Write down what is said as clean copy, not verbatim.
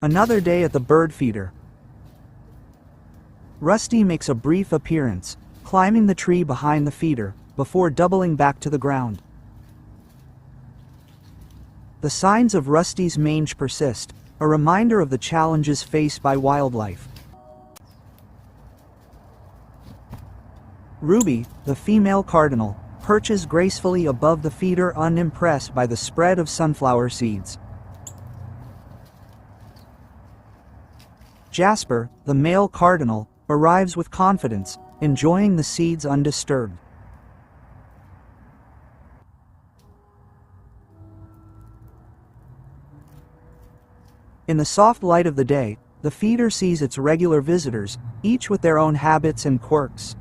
Another day at the bird feeder. Rusty makes a brief appearance, climbing the tree behind the feeder, before doubling back to the ground. The signs of Rusty's mange persist, a reminder of the challenges faced by wildlife. Ruby, the female cardinal, perches gracefully above the feeder, unimpressed by the spread of sunflower seeds. Jasper, the male cardinal, arrives with confidence, enjoying the seeds undisturbed. In the soft light of the day, the feeder sees its regular visitors, each with their own habits and quirks.